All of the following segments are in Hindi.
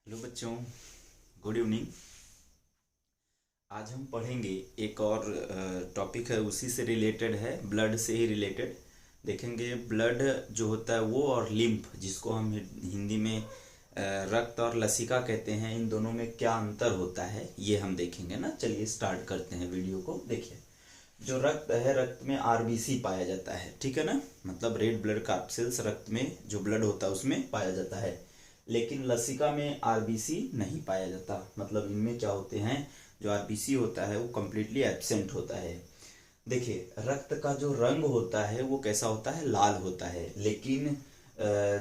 हेलो बच्चों, गुड इवनिंग। आज हम पढ़ेंगे एक और टॉपिक है, उसी से रिलेटेड है, ब्लड से ही रिलेटेड। देखेंगे ब्लड जो होता है वो और लिम्फ, जिसको हम हिंदी में रक्त और लसिका कहते हैं, इन दोनों में क्या अंतर होता है ये हम देखेंगे ना। चलिए स्टार्ट करते हैं वीडियो को। देखिए, जो रक्त है, रक्त में आरबीसी पाया जाता है, ठीक है ना। मतलब रेड ब्लड कार्पसेल्स रक्त में जो ब्लड होता है उसमें पाया जाता है। लेकिन लसिका में आरबीसी नहीं पाया जाता। मतलब इनमें क्या होते हैं, जो आरबीसी होता है वो कम्प्लीटली एब्सेंट होता है। देखिए, रक्त का जो रंग होता है वो कैसा होता है, लाल होता है। लेकिन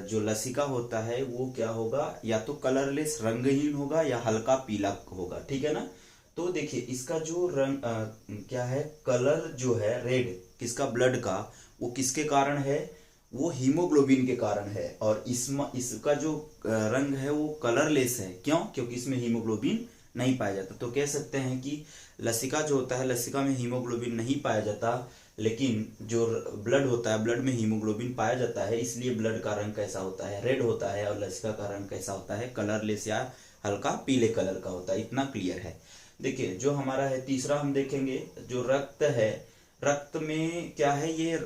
जो लसिका होता है वो क्या होगा, या तो कलरलेस रंगहीन होगा या हल्का पीला होगा, ठीक है ना। तो देखिए, इसका जो रंग क्या है, कलर जो है रेड, किसका, ब्लड का, वो किसके कारण है, वो हीमोग्लोबिन के कारण है। और इसका जो रंग है वो कलरलेस है। क्यों? क्योंकि इसमें हीमोग्लोबिन नहीं पाया जाता। तो कह सकते हैं कि लसिका जो होता है, लसिका में हीमोग्लोबिन नहीं पाया जाता, लेकिन जो ब्लड होता है, ब्लड में हीमोग्लोबिन पाया जाता है। इसलिए ब्लड का रंग कैसा होता है, रेड होता है। और लसिका का रंग कैसा होता है, कलरलेस या हल्का पीले कलर का होता है। इतना क्लियर है। देखिए, जो हमारा है तीसरा, हम देखेंगे जो रक्त है, रक्त में क्या है, ये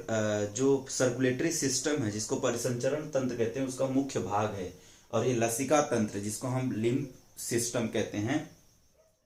जो सर्कुलेटरी सिस्टम है, जिसको परिसंचरण तंत्र कहते हैं, उसका मुख्य भाग है। और ये लसिका तंत्र, जिसको हम लिम्फ सिस्टम कहते हैं,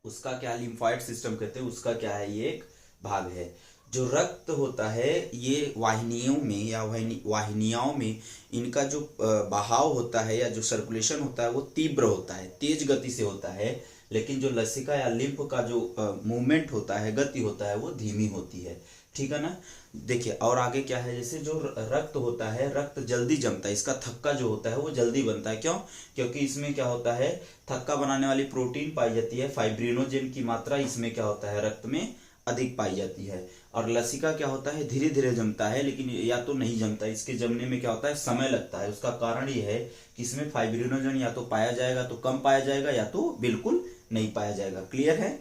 उसका क्या, लिम्फाइड सिस्टम कहते हैं, उसका क्या है, ये एक भाग है। जो रक्त होता है, ये वाहिनियों में या वाहिनियाओं में इनका जो बहाव होता है या जो सर्कुलेशन होता है वो तीव्र होता है, तेज गति से होता है। लेकिन जो लसिका या लिम्फ का जो मूवमेंट होता है, गति होता है, वो धीमी होती है, ठीक है ना। देखिए, और आगे क्या है, जैसे जो रक्त होता है, रक्त जल्दी जमता है, इसका थक्का जो होता है वो जल्दी बनता है। क्यों? क्योंकि इसमें क्या होता है, थक्का बनाने वाली प्रोटीन पाई जाती है, फाइब्रिनोजेन की मात्रा इसमें क्या होता है, रक्त में अधिक पाई जाती है। और लसिका क्या होता है, धीरे धीरे जमता है, लेकिन या तो नहीं जमता, इसके जमने में क्या होता है, समय लगता है। उसका कारण ये है कि इसमें फाइब्रिनोजेन या तो पाया जाएगा तो कम पाया जाएगा, या तो बिल्कुल नहीं पाया जाएगा। क्लियर है?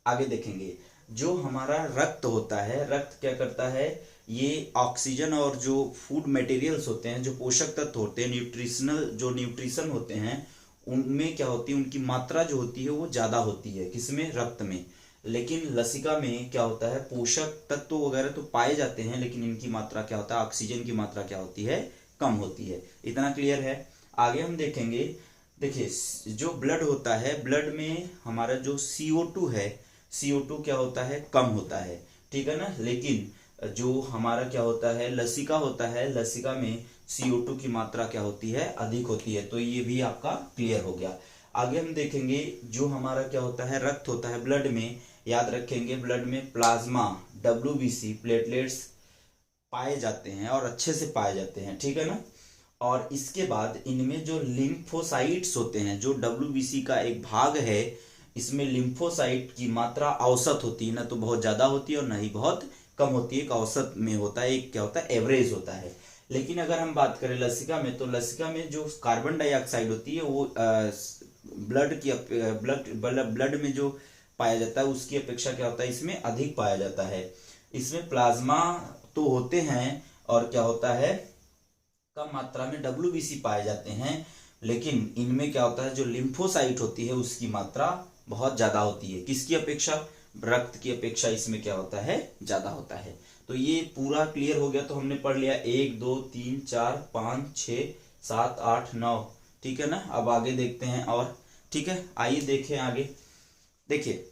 आगे देखेंगे, जो हमारा रक्त होता है, रक्त क्या करता है, ये ऑक्सीजन और जो फूड मटेरियल्स होते हैं, जो पोषक तत्व होते हैं, न्यूट्रिशन होते हैं, उनमें क्या होती है, उनकी मात्रा जो होती है वो ज्यादा होती है, किसमें, रक्त में। लेकिन लसिका में क्या होता है, पोषक तत्व वगैरह तो पाए जाते हैं, लेकिन इनकी मात्रा क्या होता है, ऑक्सीजन की मात्रा क्या होती है, कम होती है। इतना क्लियर है? आगे हम देखेंगे। देखिए, जो ब्लड होता है, ब्लड में हमारा जो CO2 है, CO2 क्या होता है, कम होता है, ठीक है ना। लेकिन जो हमारा क्या होता है, लसिका होता है, लसिका में CO2 की मात्रा क्या होती है, अधिक होती है। तो ये भी आपका क्लियर हो गया। आगे हम देखेंगे, जो हमारा क्या होता है, रक्त होता है, ब्लड में याद रखेंगे, ब्लड में प्लाज्मा, WBC, प्लेटलेट्स पाए जाते हैं और अच्छे से पाए जाते हैं, ठीक है ना। और इसके बाद इनमें जो लिम्फोसाइट्स होते हैं, जो WBC का एक भाग है, इसमें लिम्फोसाइट की मात्रा औसत होती है, ना तो बहुत ज्यादा होती है और ना ही बहुत कम होती है, एक औसत में होता है, एक क्या होता है, एवरेज होता है। लेकिन अगर हम बात करें लसिका में, तो लसिका में जो कार्बन डाइऑक्साइड होती है वो ब्लड में जो पाया जाता है उसकी अपेक्षा क्या होता है, इसमें अधिक पाया जाता है। इसमें प्लाज्मा तो होते हैं और क्या होता है, कम मात्रा में WBC पाए जाते हैं। लेकिन इनमें क्या होता है, जो लिम्फोसाइट होती है उसकी मात्रा बहुत ज्यादा होती है, किसकी अपेक्षा, रक्त की अपेक्षा इसमें क्या होता है, ज्यादा होता है। तो ये पूरा क्लियर हो गया। तो हमने पढ़ लिया 1 2 3 4 5 6 7 8 9, ठीक है ना। अब आगे देखते हैं और, ठीक है, आइए देखें आगे। देखिए,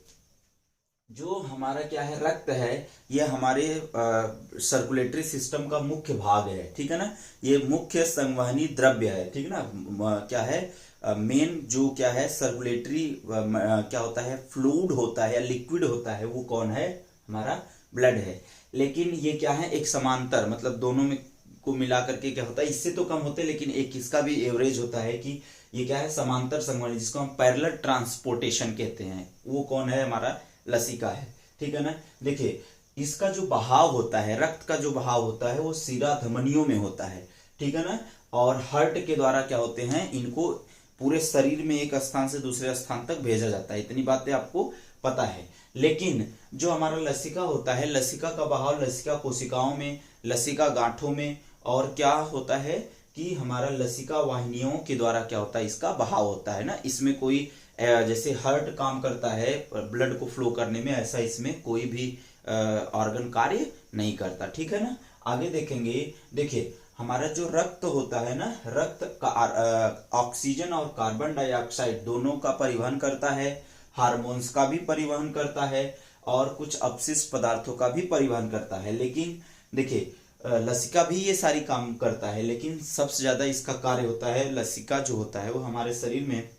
जो हमारा क्या है, रक्त है, ये हमारे सर्कुलेटरी सिस्टम का मुख्य भाग है, ठीक है ना। ये मुख्य संवहनी द्रव्य है, ठीक है ना। क्या है, मेन जो क्या है, सर्कुलेटरी क्या होता है, फ्लूइड होता है या लिक्विड होता है, वो कौन है, हमारा ब्लड है। लेकिन ये क्या है, एक समांतर, मतलब दोनों में को मिला करके क्या होता है, इससे तो कम होते हैं, लेकिन एक इसका भी एवरेज होता है कि ये क्या है, समांतर संवहनी, जिसको हम पैरेलल ट्रांसपोर्टेशन कहते हैं, वो कौन है, हमारा लसिका है, ठीक है ना। देखिए, इसका जो बहाव होता है, रक्त का जो बहाव होता है वो शिरा धमनियों में होता है, ठीक है ना। और हार्ट के द्वारा क्या होते हैं, इनको पूरे शरीर में एक स्थान से दूसरे स्थान तक भेजा जाता है। इतनी बातें आपको पता है। लेकिन जो हमारा लसिका होता है, लसिका का बहाव लसिका कोशिकाओं में, लसिका गांठों में, और क्या होता है कि हमारा लसिका वाहिनियों के द्वारा क्या होता है, इसका बहाव होता है ना। इसमें कोई जैसे हार्ट काम करता है ब्लड को फ्लो करने में, ऐसा इसमें कोई भी ऑर्गन कार्य नहीं करता, ठीक है ना। आगे देखेंगे, देखिए हमारा जो रक्त होता है ना, रक्त का ऑक्सीजन और कार्बन डाइऑक्साइड दोनों का परिवहन करता है, हार्मोन्स का भी परिवहन करता है और कुछ अपशिष्ट पदार्थों का भी परिवहन करता है। लेकिन देखिए लसिका भी ये सारी काम करता है, लेकिन सबसे ज्यादा इसका कार्य होता है, लसिका जो होता है वो हमारे शरीर में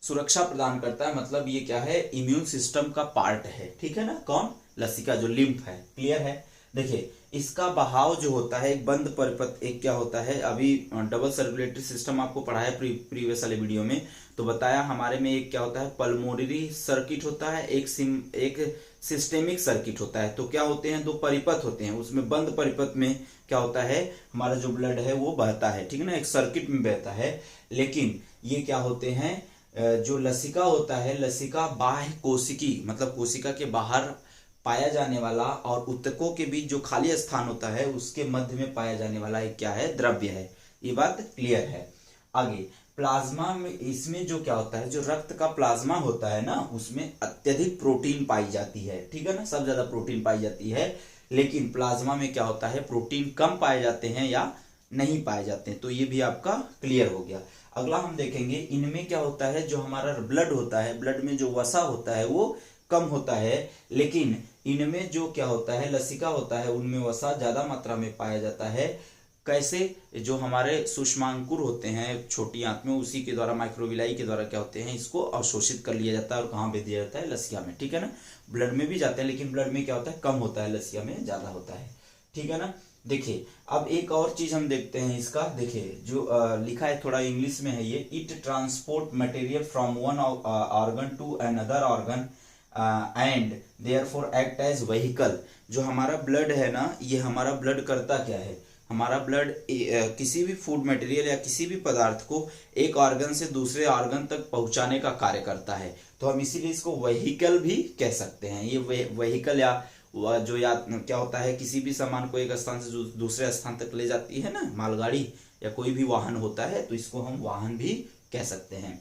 सुरक्षा प्रदान करता है। मतलब ये क्या है, इम्यून सिस्टम का पार्ट है, ठीक है ना। कौन, लसिका जो लिम्फ है, क्लियर है। देखिए इसका बहाव जो होता है एक बंद परिपथ, एक क्या होता है, अभी डबल सर्कुलेटरी सिस्टम आपको पढ़ाया प्रीवियस वाले वीडियो में, तो बताया हमारे में एक क्या होता है, पल्मोनरी सर्किट होता है, एक सिस्टेमिक सर्किट होता है। तो क्या होते हैं, दो परिपथ होते हैं, उसमें बंद परिपथ में क्या होता है, हमारा जो ब्लड है वो बहता है, ठीक है ना, एक सर्किट में बहता है। लेकिन ये क्या होते हैं, जो लसिका होता है, लसिका बाह्य कोशिकी मतलब कोशिका के बाहर पाया जाने वाला और ऊतकों के बीच जो खाली स्थान होता है उसके मध्य में पाया जाने वाला एक क्या है, द्रव्य है। ये बात क्लियर है। आगे प्लाज्मा में, इसमें जो क्या होता है, जो रक्त का प्लाज्मा होता है ना, उसमें अत्यधिक प्रोटीन पाई जाती है, ठीक है ना, सब ज्यादा प्रोटीन पाई जाती है। लेकिन प्लाज्मा में क्या होता है, प्रोटीन कम पाए जाते हैं या नहीं पाए जाते हैं। तो ये भी आपका क्लियर हो गया। अगला हम देखेंगे, इनमें क्या होता है, जो हमारा ब्लड होता है, ब्लड में जो वसा होता है वो कम होता है, लेकिन इनमें जो क्या होता है, लसिका होता है, उनमें वसा ज्यादा मात्रा में पाया जाता है। कैसे, जो हमारे सूक्ष्मांकुर होते हैं छोटी आंत में, उसी के द्वारा, माइक्रोविलाई के द्वारा क्या होते हैं, इसको अवशोषित कर लिया जाता है। और कहाँ भेज दिया जाता है, लसिका में, ठीक है ना। ब्लड में भी जाते हैं, लेकिन ब्लड में क्या होता है, कम होता है, लसिका में ज्यादा होता है, ठीक है ना। देखिए अब एक और चीज हम देखते हैं इसका, देखिए जो लिखा है थोड़ा इंग्लिश में है ये, it transport material from one organ to another organ and therefore act as vehicle. जो हमारा ब्लड है ना, ये हमारा ब्लड करता क्या है, हमारा ब्लड किसी भी फूड मटेरियल या किसी भी पदार्थ को एक ऑर्गन से दूसरे ऑर्गन तक पहुंचाने का कार्य करता है। तो हम इसीलिए इसको व्हीकल भी कह सकते हैं। ये व्हीकल या जो या क्या होता है, किसी भी सामान को एक स्थान से दूसरे स्थान तक ले जाती है ना, मालगाड़ी या कोई भी वाहन होता है, तो इसको हम वाहन भी कह सकते हैं।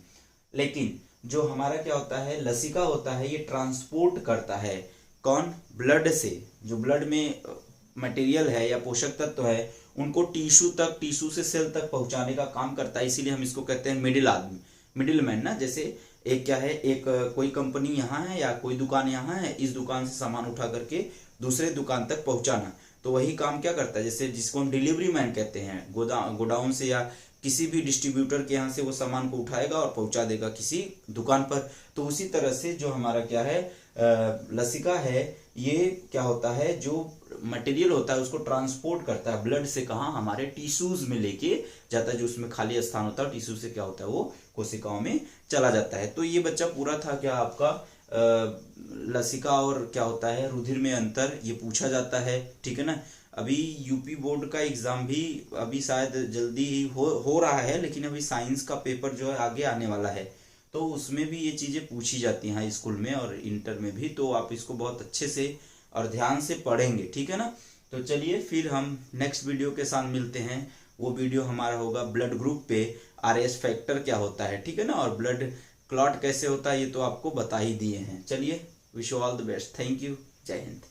लेकिन जो हमारा क्या होता है, लसिका होता है, ये ट्रांसपोर्ट करता है, कौन, ब्लड से, जो ब्लड में मटेरियल है या पोषक तत्व है उनको टिश्यू तक, टिश्यू से सेल तक पहुंचाने का काम करता है। इसीलिए हम इसको कहते हैं मिडिल आदमी, मिडिल मैन ना। जैसे एक क्या है, एक कोई कंपनी यहाँ है या कोई दुकान यहाँ है, इस दुकान से सामान उठा करके दूसरे दुकान तक पहुंचाना, तो वही काम क्या करता है, जैसे जिसको हम डिलीवरी मैन कहते हैं, गोडाउन से या किसी भी डिस्ट्रीब्यूटर के यहाँ से वो सामान को उठाएगा और पहुंचा देगा किसी दुकान पर। तो उसी तरह से जो हमारा क्या है, लसिका है, ये क्या होता है, जो मटेरियल होता है उसको ट्रांसपोर्ट करता है ब्लड से, कहाँ, हमारे टिश्यूज में लेके जाता है, जो उसमें खाली स्थान होता है टिश्यू से क्या होता है, वो कोशिकाओं में चला जाता है। तो ये बच्चा पूरा था क्या आपका, लसिका और क्या होता है, रुधिर में अंतर, ये पूछा जाता है, ठीक है ना। अभी यूपी बोर्ड का एग्जाम भी अभी शायद जल्दी ही हो रहा है, लेकिन अभी साइंस का पेपर जो है आगे आने वाला है, तो उसमें भी ये चीजें पूछी जाती हैं हाई स्कूल में और इंटर में भी। तो आप इसको बहुत अच्छे से और ध्यान से पढ़ेंगे, ठीक है ना। तो चलिए फिर हम नेक्स्ट वीडियो के साथ मिलते हैं। वो वीडियो हमारा होगा ब्लड ग्रुप पे, RS फैक्टर क्या होता है, ठीक है ना, और ब्लड क्लॉट कैसे होता है, ये तो आपको बता ही दिए हैं। चलिए, wish you all the best, thank you, जय हिंद।